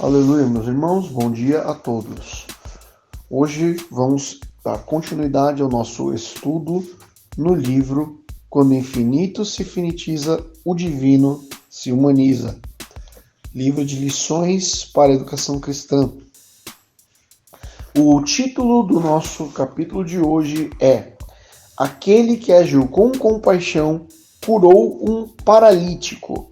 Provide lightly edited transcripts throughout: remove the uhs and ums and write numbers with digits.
Aleluia, meus irmãos, bom dia a todos. Hoje vamos dar continuidade ao nosso estudo no livro Quando o Infinito se finitiza, o Divino se humaniza. Livro de lições para a educação cristã. O título do nosso capítulo de hoje é Aquele que agiu com compaixão curou um paralítico.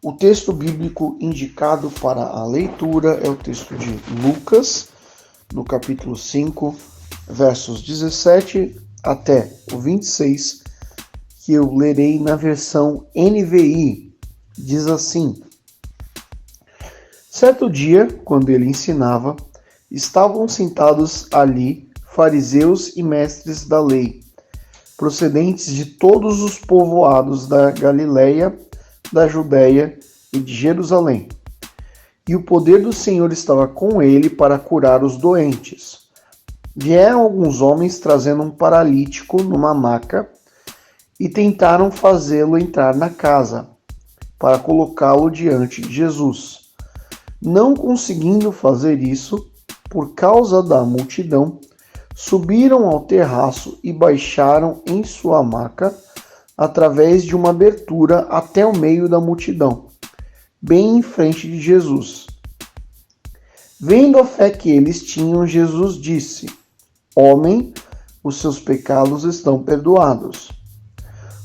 O texto bíblico indicado para a leitura é o texto de Lucas, no capítulo 5, versos 17 até o 26, que eu lerei na versão NVI. Diz assim: Certo dia, quando ele ensinava, estavam sentados ali fariseus e mestres da lei, procedentes de todos os povoados da Galileia, da Judéia e de Jerusalém. E o poder do Senhor estava com ele para curar os doentes. Vieram alguns homens trazendo um paralítico numa maca e tentaram fazê-lo entrar na casa, para colocá-lo diante de Jesus. Não conseguindo fazer isso, por causa da multidão, subiram ao terraço e baixaram em sua maca através de uma abertura até o meio da multidão, bem em frente de Jesus. Vendo a fé que eles tinham, Jesus disse: Homem, os seus pecados estão perdoados.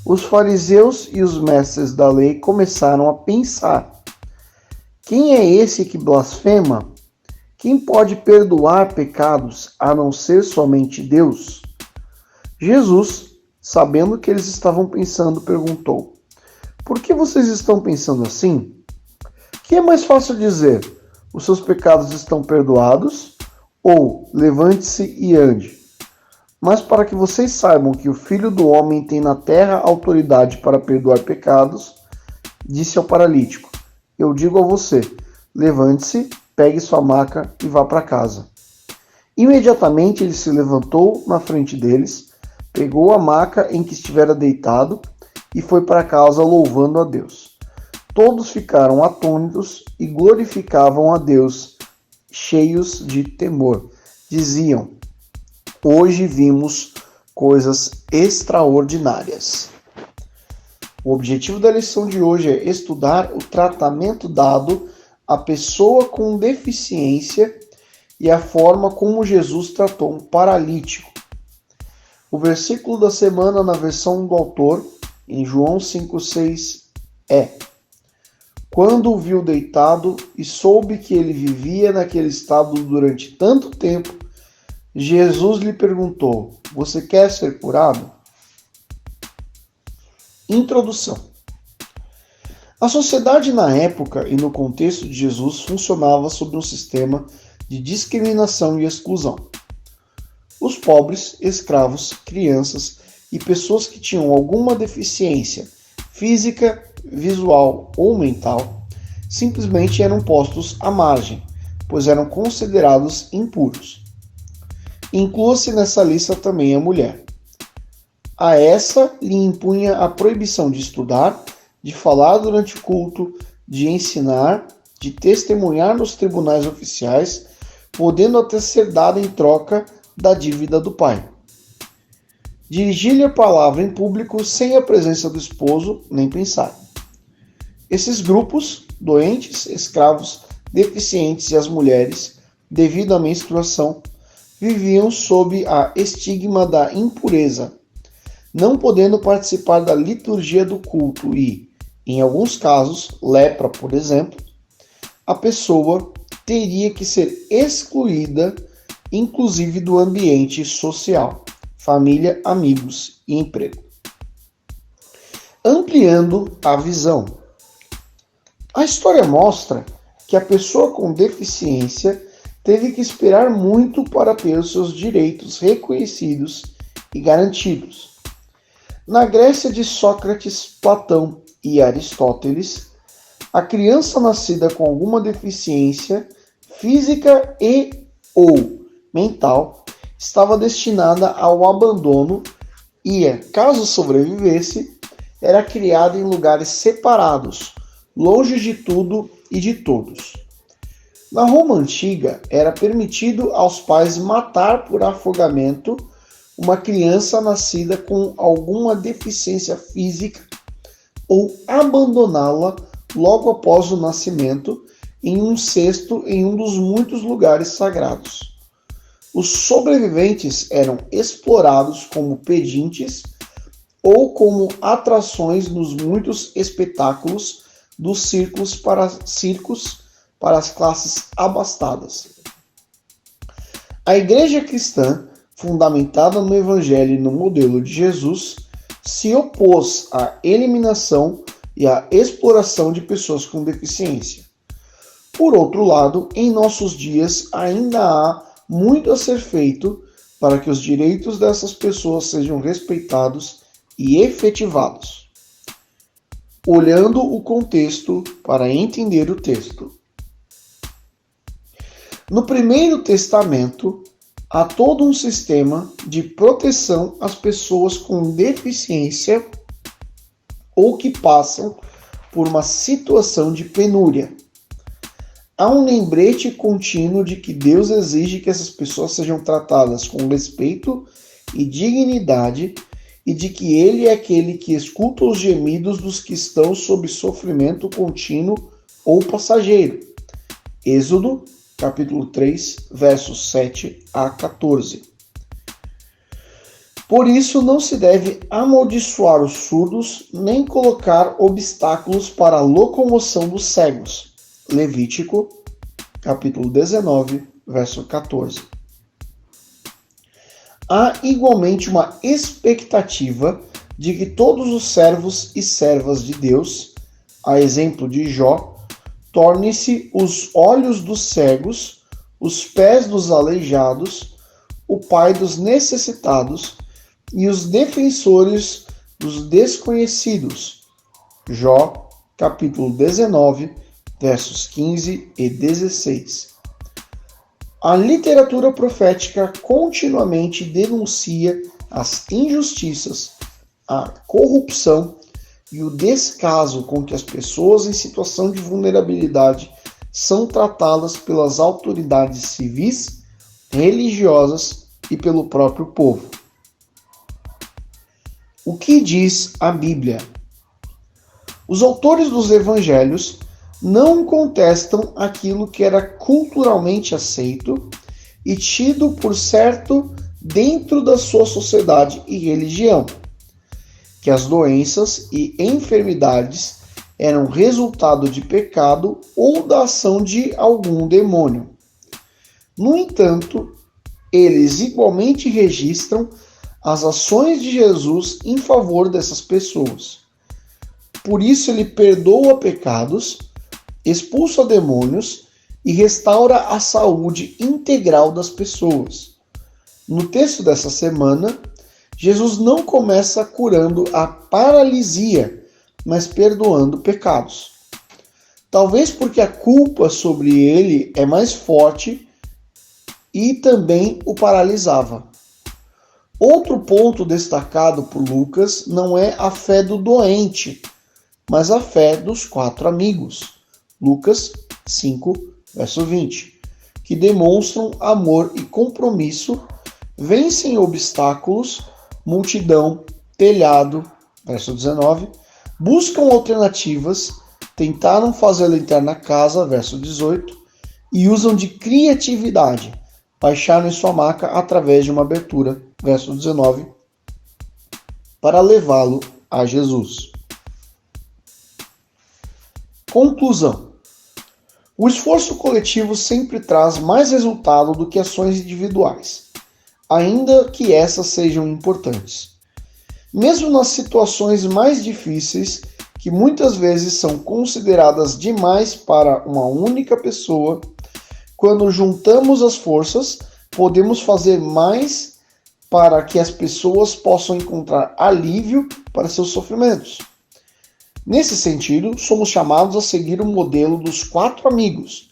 Os fariseus e os mestres da lei começaram a pensar: Quem é esse que blasfema? Quem pode perdoar pecados a não ser somente Deus? Jesus, sabendo que eles estavam pensando, perguntou: Por que vocês estão pensando assim? Que é mais fácil dizer: Os seus pecados estão perdoados? Ou levante-se e ande? Mas para que vocês saibam que o Filho do Homem tem na terra autoridade para perdoar pecados, disse ao paralítico: Eu digo a você, levante-se, pegue sua maca e vá para casa. Imediatamente ele se levantou na frente deles, pegou a maca em que estivera deitado e foi para casa louvando a Deus. Todos ficaram atônitos e glorificavam a Deus, cheios de temor. Diziam: Hoje vimos coisas extraordinárias. O objetivo da lição de hoje é estudar o tratamento dado à pessoa com deficiência e a forma como Jesus tratou um paralítico. O versículo da semana na versão do autor, em João 5,6, é: Quando o viu deitado e soube que ele vivia naquele estado durante tanto tempo, Jesus lhe perguntou: Você quer ser curado? Introdução. A sociedade na época e no contexto de Jesus funcionava sob um sistema de discriminação e exclusão. Os pobres, escravos, crianças e pessoas que tinham alguma deficiência física, visual ou mental simplesmente eram postos à margem, pois eram considerados impuros. Inclua-se nessa lista também a mulher. A essa lhe impunha a proibição de estudar, de falar durante o culto, de ensinar, de testemunhar nos tribunais oficiais, podendo até ser dada em troca da dívida do pai. Dirigir-lhe a palavra em público sem a presença do esposo, nem pensar. Esses grupos, doentes, escravos, deficientes e as mulheres, devido à menstruação, viviam sob a estigma da impureza, não podendo participar da liturgia do culto e, em alguns casos, lepra, por exemplo, a pessoa teria que ser excluída, inclusive do ambiente social, família, amigos e emprego. Ampliando a visão. A história mostra que a pessoa com deficiência teve que esperar muito para ter os seus direitos reconhecidos e garantidos. Na Grécia de Sócrates, Platão e Aristóteles, a criança nascida com alguma deficiência física e/ou mental estava destinada ao abandono e, caso sobrevivesse, era criada em lugares separados, longe de tudo e de todos. Na Roma antiga, era permitido aos pais matar por afogamento uma criança nascida com alguma deficiência física ou abandoná-la logo após o nascimento em um cesto em um dos muitos lugares sagrados. Os sobreviventes eram explorados como pedintes ou como atrações nos muitos espetáculos dos circos para as classes abastadas. A igreja cristã, fundamentada no Evangelho e no modelo de Jesus, se opôs à eliminação e à exploração de pessoas com deficiência. Por outro lado, em nossos dias ainda há muito a ser feito para que os direitos dessas pessoas sejam respeitados e efetivados. Olhando o contexto para entender o texto. No Primeiro Testamento, há todo um sistema de proteção às pessoas com deficiência ou que passam por uma situação de penúria. Há um lembrete contínuo de que Deus exige que essas pessoas sejam tratadas com respeito e dignidade e de que Ele é aquele que escuta os gemidos dos que estão sob sofrimento contínuo ou passageiro. Êxodo, capítulo 3, versos 7 a 14. Por isso não se deve amaldiçoar os surdos, nem colocar obstáculos para a locomoção dos cegos. Levítico, capítulo 19, verso 14. Há igualmente uma expectativa de que todos os servos e servas de Deus, a exemplo de Jó, torne-se os olhos dos cegos, os pés dos aleijados, o pai dos necessitados e os defensores dos desconhecidos. Jó, capítulo 19, versos 15 e 16. A literatura profética continuamente denuncia as injustiças, a corrupção e o descaso com que as pessoas em situação de vulnerabilidade são tratadas pelas autoridades civis, religiosas e pelo próprio povo. O que diz a Bíblia? Os autores dos evangelhos não contestam aquilo que era culturalmente aceito e tido por certo dentro da sua sociedade e religião, que as doenças e enfermidades eram resultado de pecado ou da ação de algum demônio. No entanto, eles igualmente registram as ações de Jesus em favor dessas pessoas. Por isso ele perdoa pecados, expulsa demônios e restaura a saúde integral das pessoas. No texto dessa semana, Jesus não começa curando a paralisia, mas perdoando pecados. Talvez porque a culpa sobre ele é mais forte e também o paralisava. Outro ponto destacado por Lucas não é a fé do doente, mas a fé dos 4 amigos. Lucas 5, verso 20, que demonstram amor e compromisso, vencem obstáculos, multidão, telhado, verso 19, buscam alternativas, tentaram fazê-la entrar na casa, verso 18, e usam de criatividade, baixaram em sua maca através de uma abertura, verso 19, para levá-lo a Jesus. Conclusão. O esforço coletivo sempre traz mais resultado do que ações individuais, ainda que essas sejam importantes. Mesmo nas situações mais difíceis, que muitas vezes são consideradas demais para uma única pessoa, quando juntamos as forças, podemos fazer mais para que as pessoas possam encontrar alívio para seus sofrimentos. Nesse sentido, somos chamados a seguir o modelo dos 4 amigos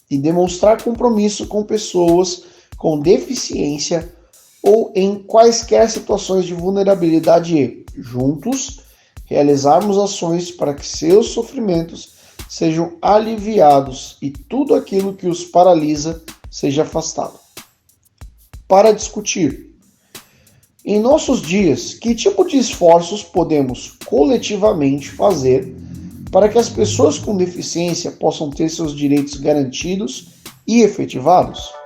e demonstrar compromisso com pessoas com deficiência ou em quaisquer situações de vulnerabilidade e, juntos, realizarmos ações para que seus sofrimentos sejam aliviados e tudo aquilo que os paralisa seja afastado. Para discutir. Em nossos dias, que tipo de esforços podemos coletivamente fazer para que as pessoas com deficiência possam ter seus direitos garantidos e efetivados?